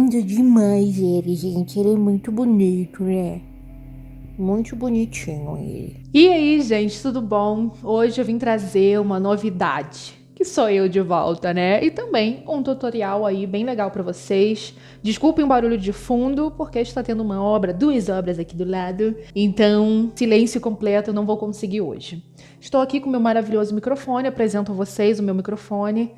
lindo demais ele, gente. Ele é muito bonito, né? Muito bonitinho ele. E aí, gente, tudo bom? Hoje eu vim trazer uma novidade, que sou eu de volta, né? E também um tutorial aí bem legal pra vocês. Desculpem o barulho de fundo, porque está tendo uma obra, 2 obras aqui do lado. Então, silêncio completo eu não vou conseguir hoje. Estou aqui com o meu maravilhoso microfone, apresento a vocês o meu microfone.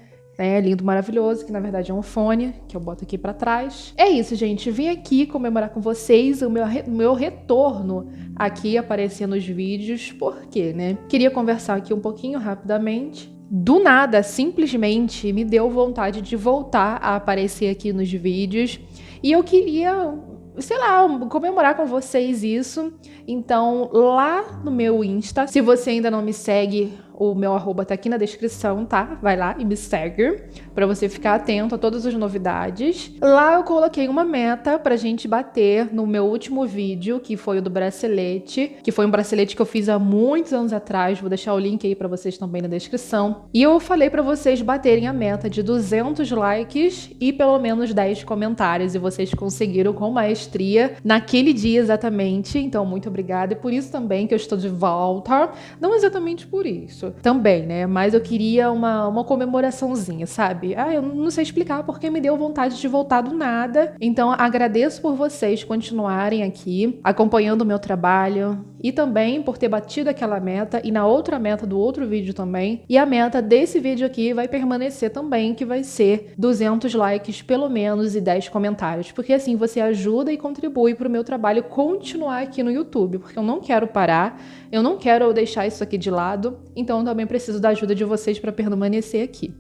Lindo, maravilhoso, que na verdade é um fone, que eu boto aqui pra trás. É isso, gente, vim aqui comemorar com vocês o meu retorno aqui aparecendo nos vídeos, por quê, né? Queria conversar aqui um pouquinho rapidamente. Do nada, simplesmente, me deu vontade de voltar a aparecer aqui nos vídeos, e eu queria, sei lá, comemorar com vocês isso. Então, lá no meu Insta, se você ainda não me segue, o meu arroba tá aqui na descrição, tá? Vai lá e me segue pra você ficar atento a todas as novidades. Lá eu coloquei uma meta pra gente bater no meu último vídeo, que foi o do bracelete, que foi um bracelete que eu fiz há muitos anos atrás. Vou deixar o link aí pra vocês também na descrição. E eu falei pra vocês baterem a meta de 200 likes e pelo menos 10 comentários. E vocês conseguiram com maestria naquele dia exatamente. Então, muito obrigada. E por isso também que eu estou de volta. Não exatamente por isso também, né? Mas eu queria uma comemoraçãozinha, sabe? Eu não sei explicar porque me deu vontade de voltar do nada. Então, agradeço por vocês continuarem aqui, acompanhando o meu trabalho e também por ter batido aquela meta e na outra meta do outro vídeo também. E a meta desse vídeo aqui vai permanecer também, que vai ser 200 likes pelo menos e 10 comentários. Porque assim você ajuda e contribui para o meu trabalho continuar aqui no YouTube, porque eu não quero parar, eu não quero deixar isso aqui de lado. Então, eu também preciso da ajuda de vocês para permanecer aqui.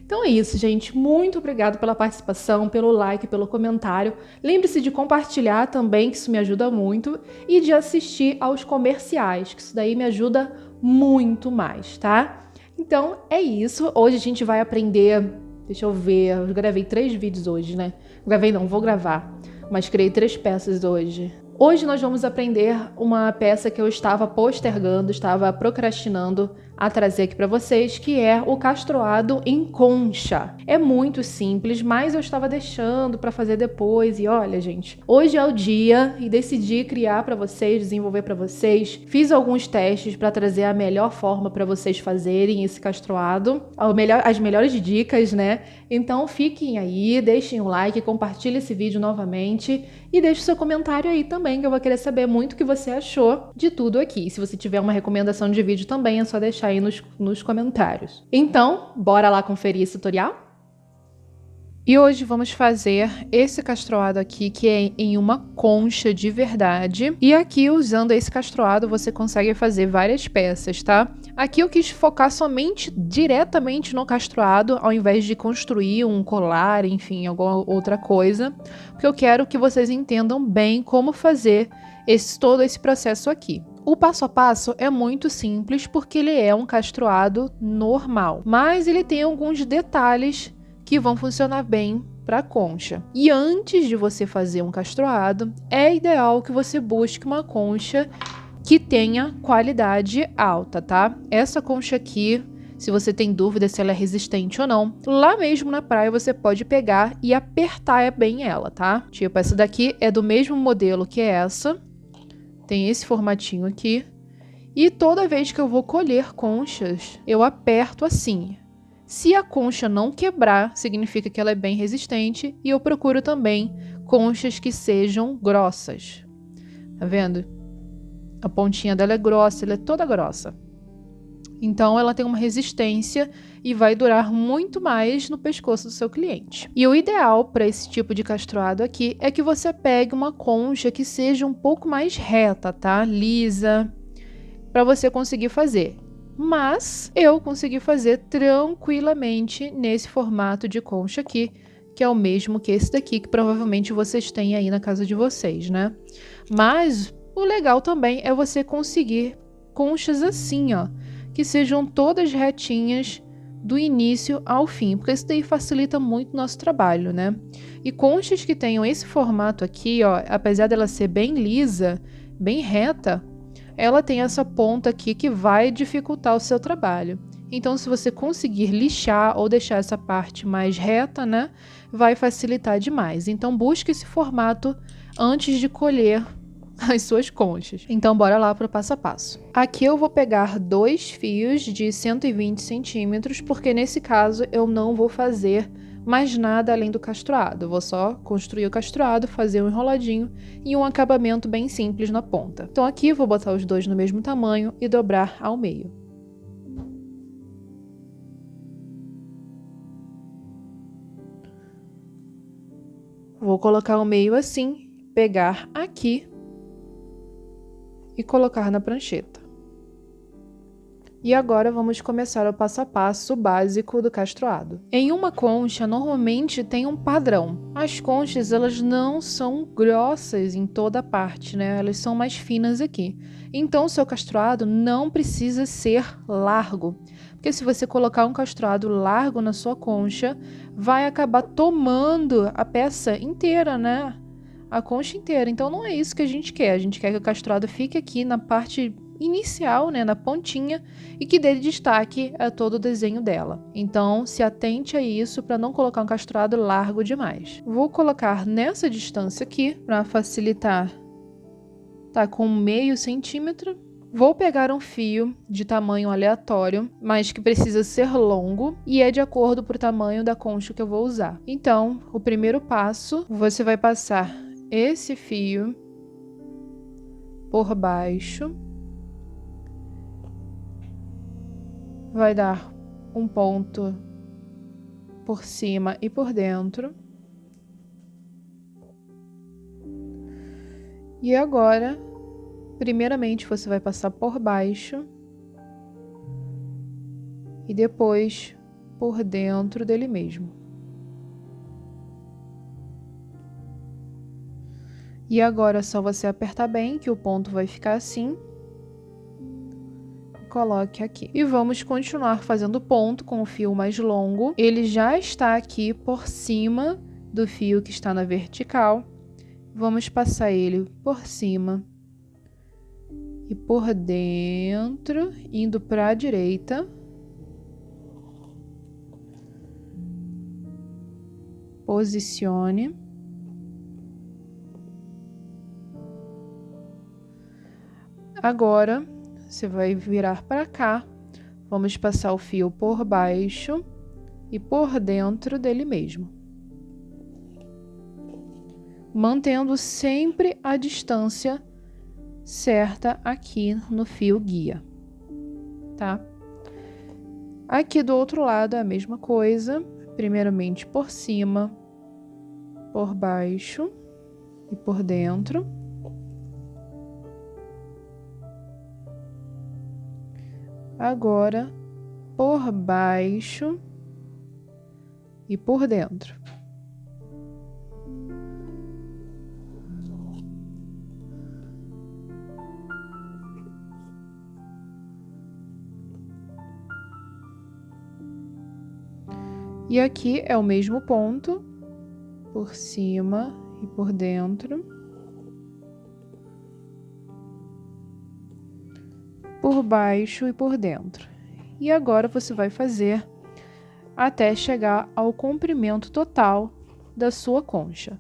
Então é isso, gente. Muito obrigada pela participação, pelo like, pelo comentário. Lembre-se de compartilhar também, que isso me ajuda muito. E de assistir aos comerciais, que isso daí me ajuda muito mais, tá? Então é isso. Hoje a gente vai aprender... Deixa eu ver, eu gravei 3 vídeos hoje, né? Gravei não, vou gravar. Mas criei 3 peças hoje. Hoje nós vamos aprender uma peça que eu estava postergando, estava procrastinando a trazer aqui para vocês, que é o castroado em concha. É muito simples, mas eu estava deixando para fazer depois. E olha, gente, hoje é o dia e decidi criar para vocês, desenvolver para vocês. Fiz alguns testes para trazer a melhor forma para vocês fazerem esse castroado, as melhores dicas, né? Então fiquem aí, deixem o like, compartilhem esse vídeo novamente e deixe seu comentário aí também, que eu vou querer saber muito o que você achou de tudo aqui. Se você tiver uma recomendação de vídeo também, é só deixar aí nos comentários. Então, bora lá conferir esse tutorial? E hoje vamos fazer esse castroado aqui, que é em uma concha de verdade. E aqui, usando esse castroado, você consegue fazer várias peças, tá? Aqui eu quis focar somente diretamente no castroado, ao invés de construir um colar, enfim, alguma outra coisa. Porque eu quero que vocês entendam bem como fazer todo esse processo aqui. O passo a passo é muito simples, porque ele é um castroado normal. Mas ele tem alguns detalhes que vão funcionar bem para a concha. E antes de você fazer um castroado, é ideal que você busque uma concha que tenha qualidade alta, tá? Essa concha aqui, se você tem dúvida se ela é resistente ou não, lá mesmo na praia você pode pegar e apertar bem ela, tá? Tipo, essa daqui é do mesmo modelo que essa, tem esse formatinho aqui, e toda vez que eu vou colher conchas, eu aperto assim. Se a concha não quebrar, significa que ela é bem resistente, e eu procuro também conchas que sejam grossas. Tá vendo? A pontinha dela é grossa, ela é toda grossa. Então ela tem uma resistência e vai durar muito mais no pescoço do seu cliente. E o ideal para esse tipo de castroado aqui é que você pegue uma concha que seja um pouco mais reta, tá? Lisa, para você conseguir fazer. Mas eu consegui fazer tranquilamente nesse formato de concha aqui, que é o mesmo que esse daqui, que provavelmente vocês têm aí na casa de vocês, né? Mas o legal também é você conseguir conchas assim, ó, que sejam todas retinhas do início ao fim, porque isso daí facilita muito o nosso trabalho, né? E conchas que tenham esse formato aqui, ó, apesar dela ser bem lisa, bem reta, ela tem essa ponta aqui que vai dificultar o seu trabalho. Então, se você conseguir lixar ou deixar essa parte mais reta, né, vai facilitar demais. Então, busque esse formato antes de colher as suas conchas. Então, bora lá para o passo a passo. Aqui eu vou pegar 2 fios de 120 centímetros, porque nesse caso eu não vou fazer mais nada além do castruado. Eu vou só construir o castruado, fazer um enroladinho e um acabamento bem simples na ponta. Então aqui eu vou botar os 2 no mesmo tamanho e dobrar ao meio. Vou colocar o meio assim, pegar aqui e colocar na prancheta. E agora vamos começar o passo a passo básico do castruado. Em uma concha, normalmente tem um padrão. As conchas, elas não são grossas em toda a parte, né? Elas são mais finas aqui. Então, o seu castruado não precisa ser largo. Porque se você colocar um castruado largo na sua concha, vai acabar tomando a peça inteira, né? A concha inteira. Então, não é isso que a gente quer. A gente quer que o castruado fique aqui na parte inicial, né, na pontinha, e que dê destaque a todo o desenho dela. Então, se atente a isso para não colocar um castruado largo demais. Vou colocar nessa distância aqui para facilitar. Tá com meio centímetro. Vou pegar um fio de tamanho aleatório, mas que precisa ser longo e é de acordo com o tamanho da concha que eu vou usar. Então, o primeiro passo, você vai passar esse fio por baixo. Vai dar um ponto por cima e por dentro. E agora, primeiramente você vai passar por baixo e depois por dentro dele mesmo. E agora é só você apertar bem que o ponto vai ficar assim. Coloque aqui. E vamos continuar fazendo ponto com o fio mais longo. Ele já está aqui por cima do fio que está na vertical. Vamos passar ele por cima e por dentro, indo para a direita. Posicione. Agora, você vai virar para cá, vamos passar o fio por baixo e por dentro dele mesmo. Mantendo sempre a distância certa aqui no fio guia, tá? Aqui do outro lado é a mesma coisa, primeiramente por cima, por baixo e por dentro. Agora, por baixo e por dentro. E aqui é o mesmo ponto, por cima e por dentro. Por baixo e por dentro. E agora você vai fazer até chegar ao comprimento total da sua concha.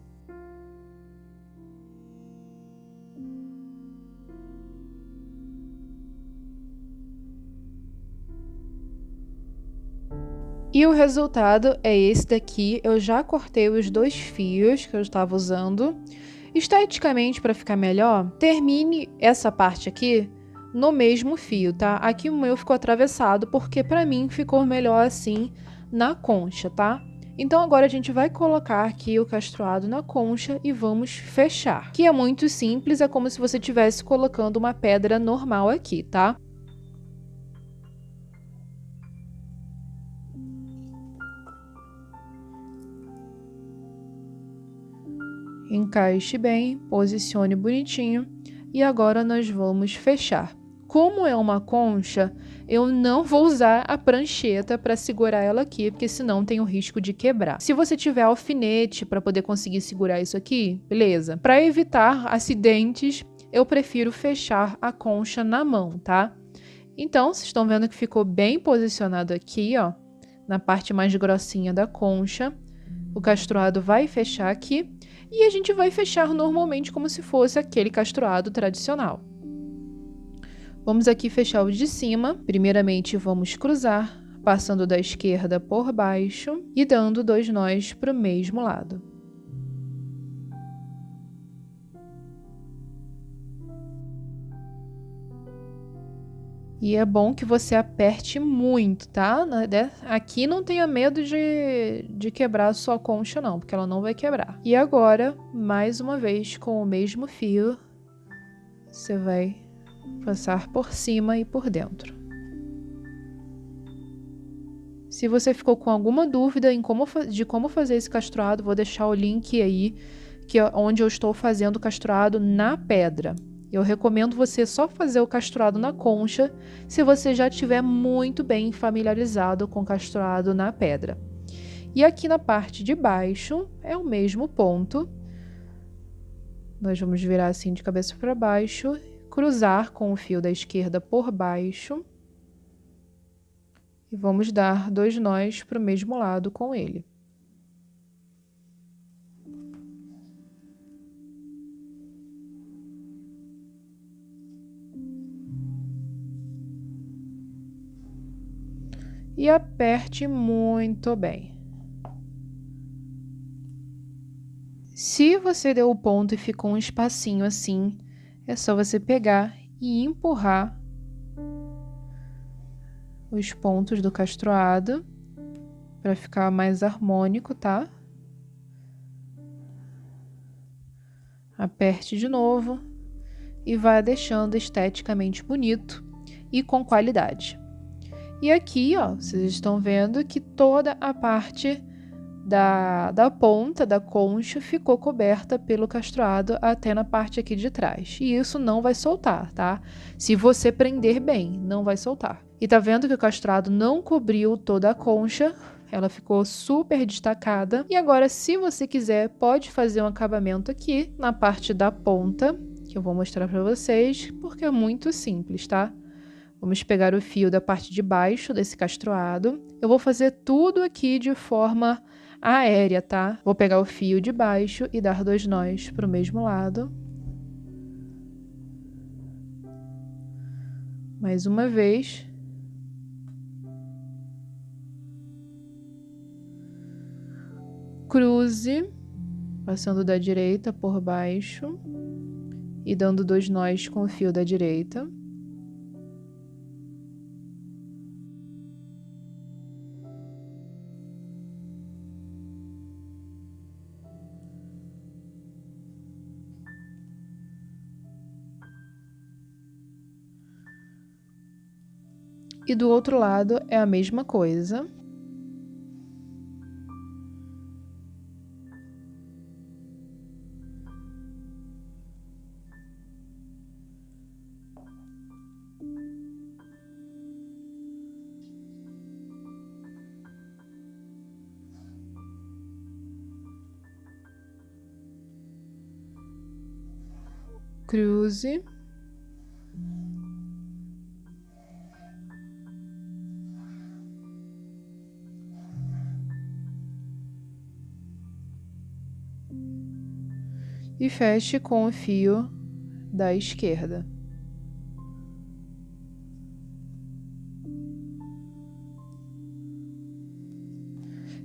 E o resultado é esse daqui. Eu já cortei os 2 fios que eu estava usando. Esteticamente, para ficar melhor, termine essa parte aqui no mesmo fio, tá? Aqui o meu ficou atravessado porque para mim ficou melhor assim na concha, tá? Então agora a gente vai colocar aqui o castruado na concha e vamos fechar. Que é muito simples, é como se você estivesse colocando uma pedra normal aqui, tá? Encaixe bem, posicione bonitinho e agora nós vamos fechar. Como é uma concha, eu não vou usar a prancheta para segurar ela aqui, porque senão tem o risco de quebrar. Se você tiver alfinete para poder conseguir segurar isso aqui, beleza. Para evitar acidentes, eu prefiro fechar a concha na mão, tá? Então, vocês estão vendo que ficou bem posicionado aqui, ó, na parte mais grossinha da concha. O castruado vai fechar aqui e a gente vai fechar normalmente como se fosse aquele castruado tradicional. Vamos aqui fechar o de cima. Primeiramente, vamos cruzar, passando da esquerda por baixo e dando 2 nós para o mesmo lado. E é bom que você aperte muito, tá? Aqui não tenha medo de quebrar a sua concha, não, porque ela não vai quebrar. E agora, mais uma vez, com o mesmo fio, você vai passar por cima e por dentro. Se você ficou com alguma dúvida de como fazer esse castruado, vou deixar o link aí, onde eu estou fazendo o castruado na pedra. Eu recomendo você só fazer o castruado na concha se você já estiver muito bem familiarizado com o castruado na pedra. E aqui na parte de baixo é o mesmo ponto. Nós vamos virar assim de cabeça para baixo, cruzar com o fio da esquerda por baixo e vamos dar 2 nós para o mesmo lado com ele. E aperte muito bem. Se você deu o ponto e ficou um espacinho assim, é só você pegar e empurrar os pontos do castruado para ficar mais harmônico, tá? Aperte de novo e vá deixando esteticamente bonito e com qualidade. E aqui, ó, vocês estão vendo que toda a parte da ponta da concha ficou coberta pelo castruado até na parte aqui de trás. E isso não vai soltar, tá? Se você prender bem, não vai soltar. E tá vendo que o castruado não cobriu toda a concha, ela ficou super destacada. E agora, se você quiser, pode fazer um acabamento aqui na parte da ponta, que eu vou mostrar pra vocês, porque é muito simples, tá? Vamos pegar o fio da parte de baixo desse castruado. Eu vou fazer tudo aqui de forma aérea, tá? Vou pegar o fio de baixo e dar 2 nós para o mesmo lado. Mais uma vez. Cruze, passando da direita por baixo e dando 2 nós com o fio da direita. E do outro lado é a mesma coisa. Cruze. E feche com o fio da esquerda.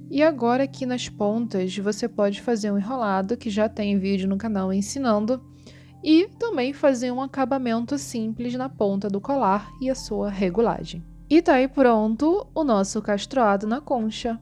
E agora aqui nas pontas você pode fazer um enrolado, que já tem vídeo no canal ensinando, e também fazer um acabamento simples na ponta do colar e a sua regulagem. E tá aí pronto o nosso castruado na concha.